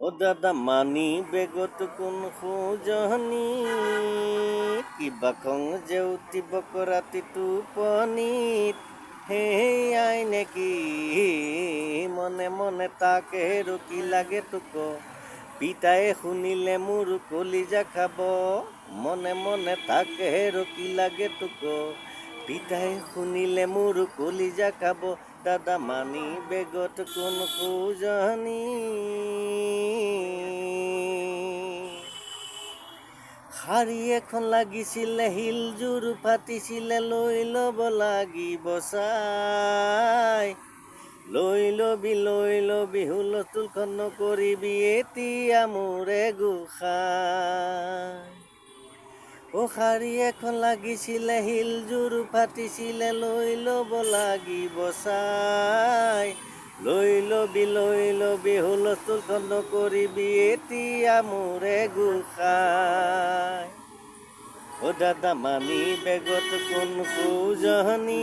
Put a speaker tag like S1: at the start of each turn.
S1: ও দাদা মানি বেগত কোন খোজনি কিবা খং জেউতি বকৰাতি টোপনিত হে আই নেকি মনে মনে তাকে ৰখি লাগে তোক পিতায়ে শুনিলে মোৰ কলিজা খাব মনে মনে তাকে ৰখি লাগে তোক পিতায়ে শুনিলে মোৰ কলিজা খাব দাদা মানি বেগত কোন খোজনি শাৰী এখন লাগিছিলে শিলযোৰ ফাটিছিলে লৈ ল'ব লাগিব চাই লৈ লবি হুলস্থুলখন নকৰিবি এতিয়া মোৰে গোসাঁই ও শাৰী এখন লাগিছিলে শিলযোৰ ফাটিছিলে লৈ ল'ব লাগিব চাই লৈ লবি হুলস্থুলখন নকৰিবি এতিয়া মোৰে গোসাঁই ও দাদা মানি বেগত কোন খোজনি